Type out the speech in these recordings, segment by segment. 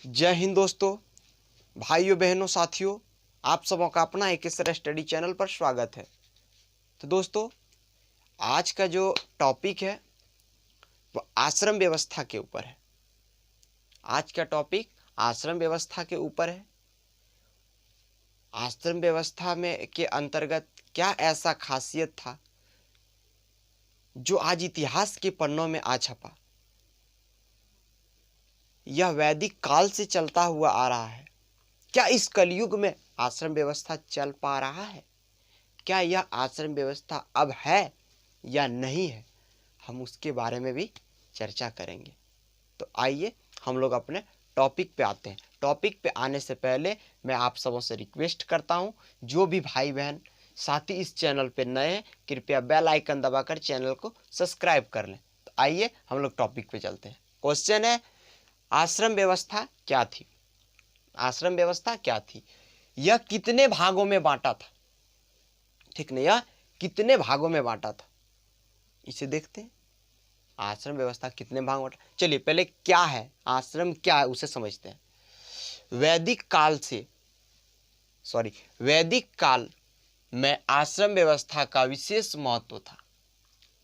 जय हिंद दोस्तों, भाइयों बहनों साथियों, आप सबों का अपना एक इस स्टडी चैनल पर स्वागत है। तो दोस्तों, आज का जो टॉपिक है वो आश्रम व्यवस्था के ऊपर है। आज का टॉपिक आश्रम व्यवस्था के ऊपर है। आश्रम व्यवस्था में के अंतर्गत क्या ऐसा खासियत था जो आज इतिहास के पन्नों में आ छपा। यह वैदिक काल से चलता हुआ आ रहा है। क्या इस कलयुग में आश्रम व्यवस्था चल पा रहा है? क्या यह आश्रम व्यवस्था अब है या नहीं है? हम उसके बारे में भी चर्चा करेंगे। तो आइए हम लोग अपने टॉपिक पे आते हैं। टॉपिक पे आने से पहले मैं आप सबों से रिक्वेस्ट करता हूं, जो भी भाई बहन साथी इस चैनल पे नए हैं, कृपया बेल आइकन दबाकर चैनल को सब्सक्राइब कर लें। तो आइए हम लोग टॉपिक पे चलते हैं। क्वेश्चन है, आश्रम व्यवस्था क्या थी? आश्रम व्यवस्था क्या थी? यह कितने भागों में बांटा था? ठीक नहीं, यह कितने भागों में बांटा था, इसे देखते हैं। आश्रम व्यवस्था कितने भाग बांटा? चलिए पहले क्या है आश्रम, क्या है उसे समझते हैं। वैदिक काल में आश्रम व्यवस्था का विशेष महत्व था।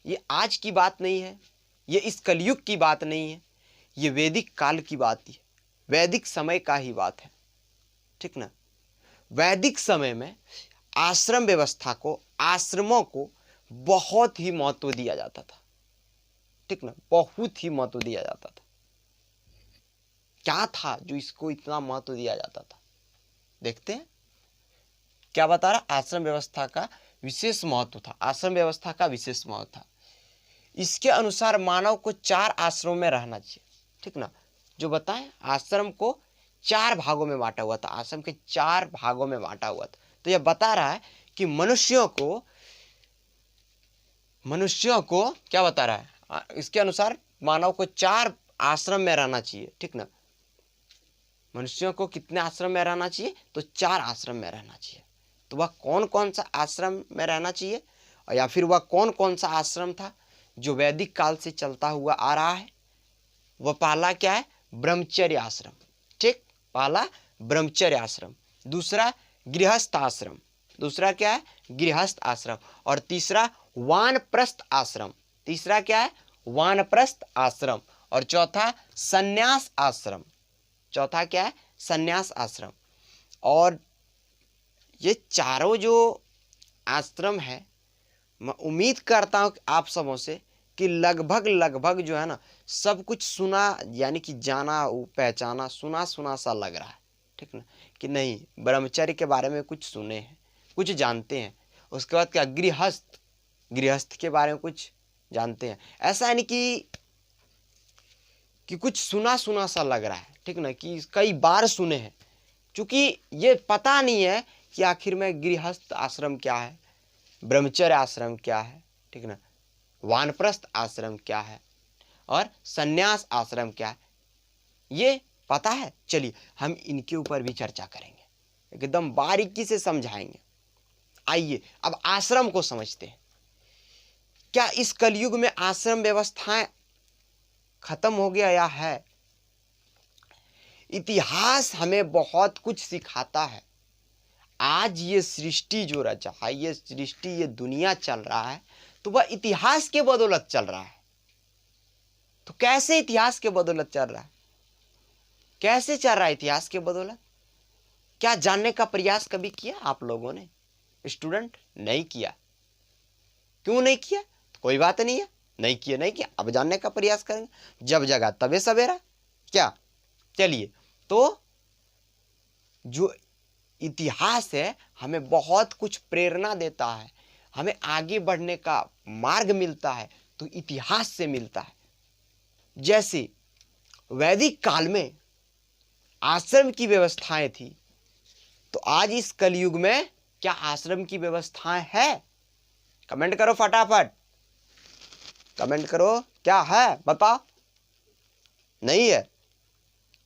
ये आज की बात नहीं है, ये इस कलयुग की बात नहीं है, ये वैदिक काल की बात ही है, वैदिक समय का ही बात है। ठीक ना? वैदिक समय में आश्रम व्यवस्था को, आश्रमों को बहुत ही महत्व दिया जाता था। ठीक ना? बहुत ही महत्व दिया जाता था। क्या था जो इसको इतना महत्व दिया जाता था? देखते हैं क्या बता रहा। आश्रम व्यवस्था का विशेष महत्व था। आश्रम व्यवस्था का विशेष महत्व था। इसके अनुसार मानव को 4 आश्रमों में रहना चाहिए। ठीक ना? जो बताएं, आश्रम को 4 भागों में बांटा हुआ था। आश्रम के 4 भागों में बांटा हुआ था। तो यह बता रहा है कि मनुष्यों को क्या बता रहा है? इसके अनुसार मानव को 4 आश्रम में रहना चाहिए। ठीक ना? मनुष्यों को कितने आश्रम में रहना चाहिए? तो 4 आश्रम में रहना चाहिए। तो वह कौन कौन सा आश्रम में रहना चाहिए, या फिर वह कौन कौन सा आश्रम था जो वैदिक काल से चलता हुआ आ रहा है? वह पहला क्या है? ब्रह्मचर्य आश्रम। ठीक, पहला ब्रह्मचर्य आश्रम। दूसरा गृहस्थ आश्रम। दूसरा क्या है? गृहस्थ आश्रम। और तीसरा वानप्रस्थ आश्रम। तीसरा क्या है? वानप्रस्थ आश्रम। और चौथा संन्यास आश्रम। चौथा क्या है? संन्यास आश्रम। और ये चारों जो आश्रम है, मैं उम्मीद करता हूं कि आप सबों से कि लगभग जो है ना, सब कुछ सुना, यानी कि जाना पहचाना, सुना सुना सा लग रहा है। ठीक ना? कि नहीं, ब्रह्मचर्य के बारे में कुछ सुने हैं, कुछ जानते हैं। उसके बाद क्या? गृहस्थ के बारे में कुछ जानते हैं। ऐसा है नहीं कि कुछ सुना सुना सा लग रहा है। ठीक ना? कि कई बार सुने हैं, क्योंकि ये पता नहीं है कि आखिर में गृहस्थ आश्रम क्या है, ब्रह्मचर्य आश्रम क्या है, ठीक ना, वानप्रस्थ आश्रम क्या है, और संन्यास आश्रम क्या है, ये पता है। चलिए हम इनके ऊपर भी चर्चा करेंगे, एकदम बारीकी से समझाएंगे। आइए अब आश्रम को समझते हैं। क्या इस कलयुग में आश्रम व्यवस्थाएं खत्म हो गया या है? इतिहास हमें बहुत कुछ सिखाता है। आज ये सृष्टि जो रचा है, ये सृष्टि, ये दुनिया चल रहा है, तो वह इतिहास के बदौलत चल रहा है। तो कैसे इतिहास के बदौलत चल रहा है? कैसे चल रहा है इतिहास के बदौलत? क्या जानने का प्रयास कभी किया आप लोगों ने? स्टूडेंट, नहीं किया। क्यों नहीं किया? तो कोई बात नहीं है, नहीं किया। अब जानने का प्रयास करेंगे। जब जगा तबे सवेरा। क्या? चलिए, तो जो इतिहास है हमें बहुत कुछ प्रेरणा देता है, हमें आगे बढ़ने का मार्ग मिलता है, तो इतिहास से मिलता है। जैसे वैदिक काल में आश्रम की व्यवस्थाएं थी, तो आज इस कलयुग में क्या आश्रम की व्यवस्थाएं है? कमेंट करो फटाफट, कमेंट करो, क्या है बताओ। नहीं है?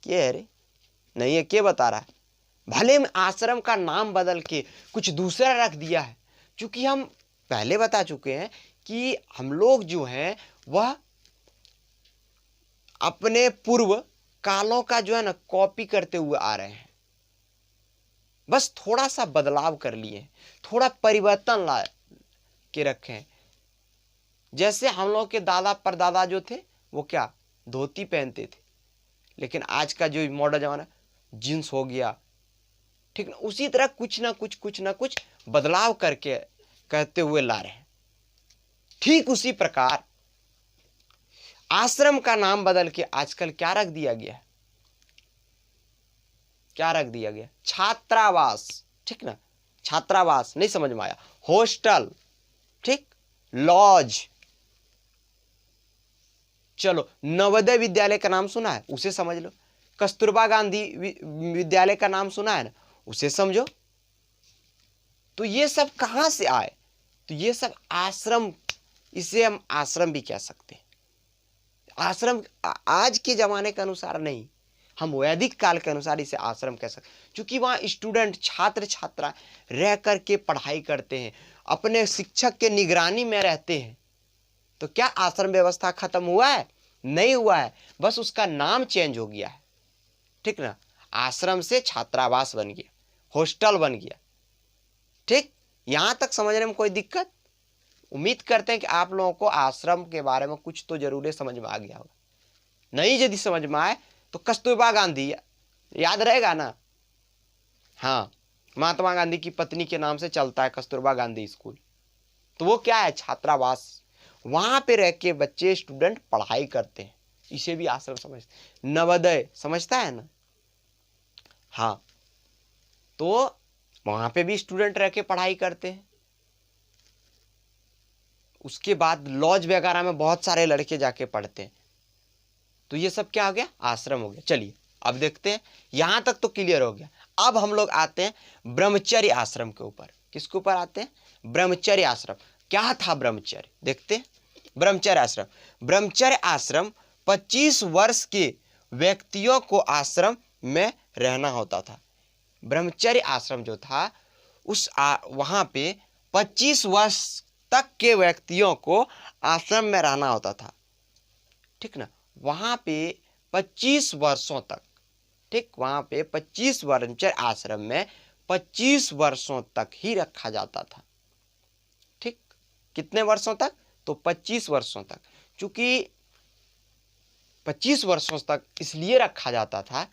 क्या है रे? नहीं है, क्या बता रहा है? भले में आश्रम का नाम बदल के कुछ दूसरा रख दिया है, क्योंकि हम पहले बता चुके हैं कि हम लोग जो हैं वह अपने पूर्व कालों का जो है ना कॉपी करते हुए आ रहे हैं, बस थोड़ा सा बदलाव कर लिए, थोड़ा परिवर्तन ला के रखे हैं। जैसे हम लोग के दादा परदादा जो थे वो क्या धोती पहनते थे, लेकिन आज का जो मॉडर्न जमाना जींस हो गया, ठीक ना, उसी तरह कुछ ना कुछ बदलाव करके कहते हुए ला रहे हैं। ठीक उसी प्रकार आश्रम का नाम बदल के आजकल क्या रख दिया गया है, क्या रख दिया गया, छात्रावास, ठीक ना, छात्रावास नहीं समझ में आया, हॉस्टल, ठीक, लॉज। चलो नवोदय विद्यालय का नाम सुना है, उसे समझ लो। कस्तूरबा गांधी विद्यालय का नाम सुना है ना, उसे समझो। तो ये सब कहां से आए, तो ये सब आश्रम, इसे हम आश्रम भी कह सकते हैं। आश्रम आज के जमाने के अनुसार नहीं, हम वैदिक काल के अनुसार इसे आश्रम कह सकते हैं, क्योंकि वहाँ स्टूडेंट छात्र छात्रा रह करके पढ़ाई करते हैं, अपने शिक्षक के निगरानी में रहते हैं। तो क्या आश्रम व्यवस्था खत्म हुआ है, नहीं हुआ है, बस उसका नाम चेंज हो गया है, ठीक ना। आश्रम से छात्रावास बन गया, हॉस्टल बन गया, ठीक। यहां तक समझने में कोई दिक्कत? उम्मीद करते हैं कि आप लोगों को आश्रम के बारे में कुछ तो जरूर समझ में आ गया होगा। नहीं यदि समझ में आए तो कस्तूरबा गांधी याद रहेगा ना, हाँ, महात्मा गांधी की पत्नी के नाम से चलता है कस्तूरबा गांधी स्कूल। तो वो क्या है, छात्रावास, वहां पे रह के बच्चे स्टूडेंट पढ़ाई करते हैं, इसे भी आश्रम समझते। नवोदय समझता है ना, हाँ, तो वहां पे भी स्टूडेंट रह के पढ़ाई करते हैं। उसके बाद लॉज वगैरह में बहुत सारे लड़के जाके पढ़ते हैं। तो ये सब क्या हो गया, आश्रम हो गया। चलिए अब देखते हैं, यहां तक तो क्लियर हो गया। अब हम लोग आते हैं ब्रह्मचर्य आश्रम के ऊपर। किसके ऊपर आते हैं, ब्रह्मचर्य आश्रम। क्या था ब्रह्मचर्य, देखते हैं। ब्रह्मचर्य आश्रम, ब्रह्मचर्य आश्रम 25 वर्ष के व्यक्तियों को आश्रम में रहना होता था। ब्रह्मचर्य आश्रम जो था वहां पे 25 वर्ष तक के व्यक्तियों को आश्रम में रहना होता था, ठीक ना। वहां पे 25 वर्षों तक, ठीक, वहां पे 25 ब्रह्मचर्य आश्रम में 25 वर्षों तक ही रखा जाता था, ठीक। कितने वर्षों तक, तो 25 वर्षों तक। चूंकि 25 वर्षों तक इसलिए रखा जाता था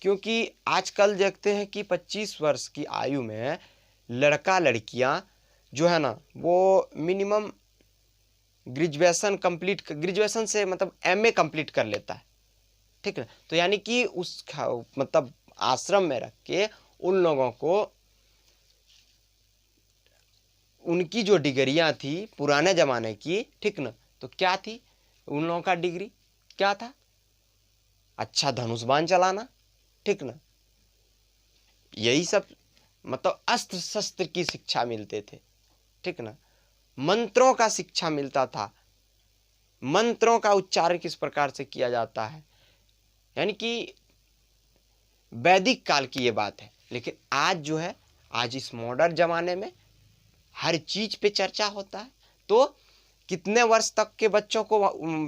क्योंकि आजकल देखते हैं कि 25 वर्ष की आयु में लड़का लड़कियां जो है ना वो मिनिमम ग्रेजुएशन से मतलब एमए कंप्लीट कर लेता है, ठीक है। तो यानी कि उस मतलब आश्रम में रख के उन लोगों को उनकी जो डिग्रियां थी पुराने जमाने की, ठीक ना, तो क्या थी उन लोगों का डिग्री, क्या था, अच्छा धनुष्बाण चलाना, ठीक ना, यही सब मतलब अस्त्र शस्त्र की शिक्षा मिलते थे, ठीक ना। मंत्रों का शिक्षा मिलता था, मंत्रों का उच्चारण किस प्रकार से किया जाता है, यानी कि वैदिक काल की ये बात है। लेकिन आज जो है, आज इस मॉडर्न जमाने में हर चीज पे चर्चा होता है। तो कितने वर्ष तक के बच्चों को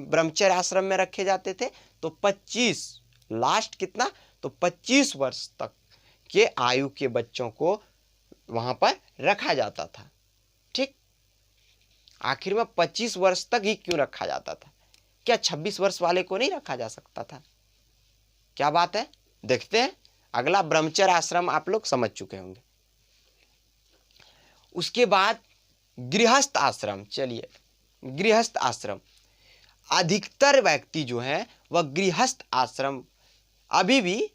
ब्रह्मचर्य आश्रम में रखे जाते थे, तो 25, लास्ट कितना, तो 25 वर्ष तक के आयु के बच्चों को वहां पर रखा जाता था, ठीक। आखिर में 25 वर्ष तक ही क्यों रखा जाता था, क्या 26 वर्ष वाले को नहीं रखा जा सकता था, क्या बात है। देखते हैं अगला ब्रह्मचर्य आश्रम, आप लोग समझ चुके होंगे। उसके बाद गृहस्थ आश्रम। चलिए गृहस्थ आश्रम, अधिकतर व्यक्ति जो है वह गृहस्थ आश्रम, अभी भी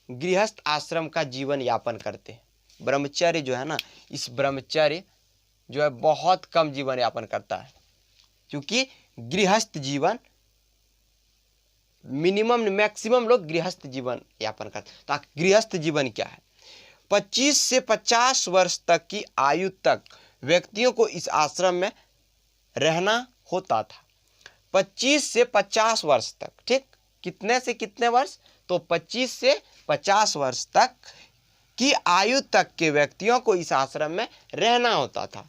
गृहस्थ आश्रम का जीवन यापन करते हैं। ब्रह्मचर्य जो है ना, इस ब्रह्मचर्य जो है बहुत कम जीवन यापन करता है, क्योंकि गृहस्थ जीवन मिनिमम मैक्सिमम लोग गृहस्थ जीवन यापन करते हैं। तो गृहस्थ जीवन क्या है, 25 से 50 वर्ष तक की आयु तक व्यक्तियों को इस आश्रम में रहना होता था। 25 से 50 वर्ष तक, ठीक, कितने से कितने वर्ष, तो 25 से 50 वर्ष तक की आयु तक के व्यक्तियों को इस आश्रम में रहना होता था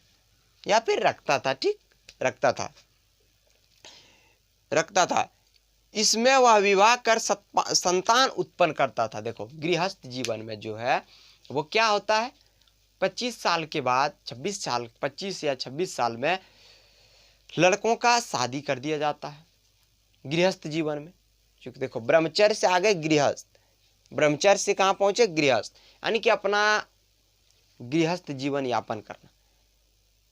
या फिर रखता था, ठीक, रखता था। इसमें वह विवाह कर संतान उत्पन्न करता था। देखो गृहस्थ जीवन में जो है वो क्या होता है, 25 साल के बाद 26 साल 25 या 26 साल में लड़कों का शादी कर दिया जाता है गृहस्थ जीवन में। क्योंकि देखो ब्रह्मचर्य से आ गए गृहस्थ, ब्रह्मचर्य से कहाँ पहुंचे, गृहस्थ, यानी कि अपना गृहस्थ जीवन यापन करना।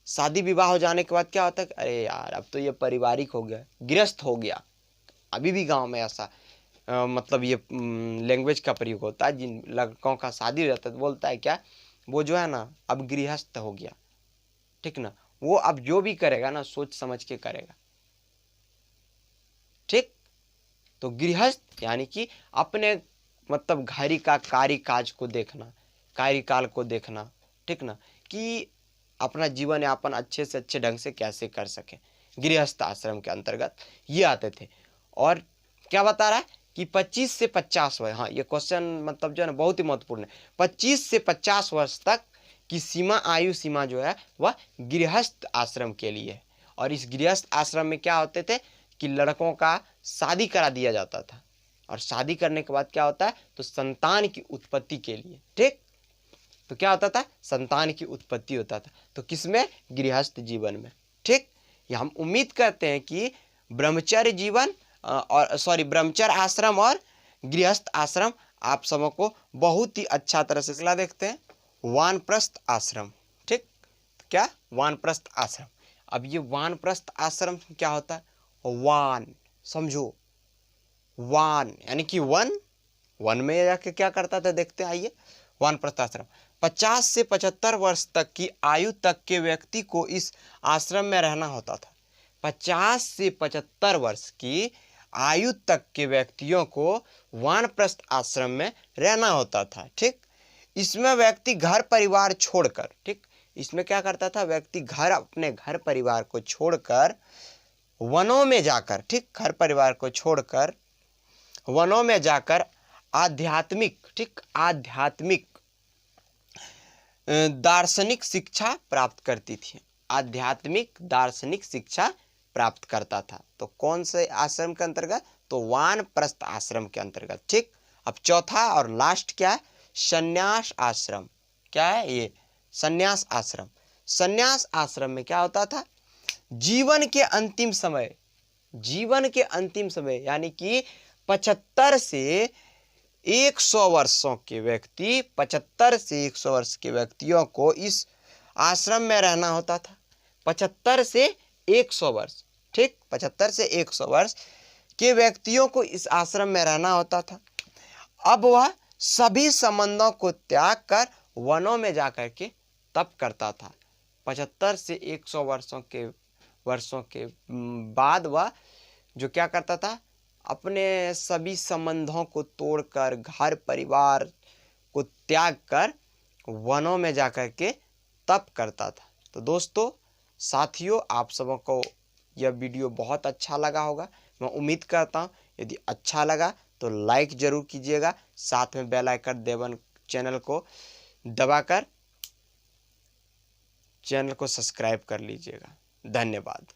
शादी विवाह हो जाने के बाद क्या होता है, अरे यार अब तो ये पारिवारिक हो गया, गृहस्थ हो गया। अभी भी गांव में ऐसा मतलब ये लैंग्वेज का प्रयोग होता है। जिन लड़कों का शादी हो जाता है तो बोलता है क्या, वो जो है ना अब गृहस्थ हो गया, ठीक ना। वो अब जो भी करेगा ना सोच समझ के करेगा, ठीक। तो गृहस्थ यानी कि अपने मतलब घरी का कार्य काज को देखना, कार्यकाल को देखना, ठीक ना, कि अपना जीवन यापन अच्छे से अच्छे ढंग से कैसे कर सके, गृहस्थ आश्रम के अंतर्गत ये आते थे। और क्या बता रहा है कि 25 से 50 वर्ष, हाँ ये क्वेश्चन मतलब जो है ना बहुत ही महत्वपूर्ण है। 25 से 50 वर्ष तक की सीमा, आयु सीमा जो है वह गृहस्थ आश्रम के लिए है। और इस गृहस्थ आश्रम में क्या होते थे कि लड़कों का शादी करा दिया जाता था, और शादी करने के बाद क्या होता है तो संतान की उत्पत्ति के लिए, ठीक। तो क्या होता था, संतान की उत्पत्ति होता था। तो किसमें, गृहस्थ जीवन में, ठीक। ये हम उम्मीद करते हैं कि ब्रह्मचर्य जीवन और ब्रह्मचर्य आश्रम और गृहस्थ आश्रम आप सबको बहुत ही अच्छा तरह से सिला। देखते हैं वानप्रस्थ आश्रम, ठीक। क्या, वानप्रस्थ आश्रम। अब ये वानप्रस्थ आश्रम क्या होता है, वान, समझो, वान यानी कि वन, वन में जाके क्या करता था, देखते हैं आइए। वानप्रस्थ आश्रम 50 से 75 वर्ष तक की आयु तक के व्यक्ति को इस आश्रम में रहना होता था। 50 से 75 वर्ष की आयु तक के व्यक्तियों को वानप्रस्थ आश्रम में रहना होता था, ठीक। इसमें व्यक्ति घर परिवार छोड़कर, ठीक, इसमें क्या करता था, व्यक्ति घर, अपने घर परिवार को छोड़कर वनों में जाकर, ठीक, घर परिवार को छोड़कर वनों में जाकर आध्यात्मिक, ठीक, आध्यात्मिक दार्शनिक शिक्षा प्राप्त करती थी, आध्यात्मिक दार्शनिक शिक्षा प्राप्त करता था। तो कौन से आश्रम के अंतर्गत, तो वानप्रस्थ आश्रम के अंतर्गत, ठीक। अब चौथा और लास्ट क्या है, संन्यास आश्रम। क्या है ये, संन्यास आश्रम। संन्यास आश्रम में क्या होता था, जीवन के अंतिम समय, जीवन के अंतिम समय यानी कि 75 से 100 वर्षों के व्यक्ति, 75 से 100 वर्ष के व्यक्तियों को इस आश्रम में रहना होता था। 75 से 100 वर्ष, ठीक, 75 से 100 वर्ष के व्यक्तियों को इस आश्रम में रहना होता था। अब वह सभी संबंधों को त्याग कर वनों में जाकर के तप करता था। 75 से 100 वर्षों के बाद वह जो क्या करता था, अपने सभी संबंधों को तोड़कर, घर परिवार को त्याग कर वनों में जाकर के तप करता था। तो दोस्तों, साथियों, आप सबों को यह वीडियो बहुत अच्छा लगा होगा, मैं उम्मीद करता हूँ। यदि अच्छा लगा तो लाइक ज़रूर कीजिएगा, साथ में बेल आइकन देवन चैनल को दबाकर चैनल को सब्सक्राइब कर लीजिएगा। धन्यवाद।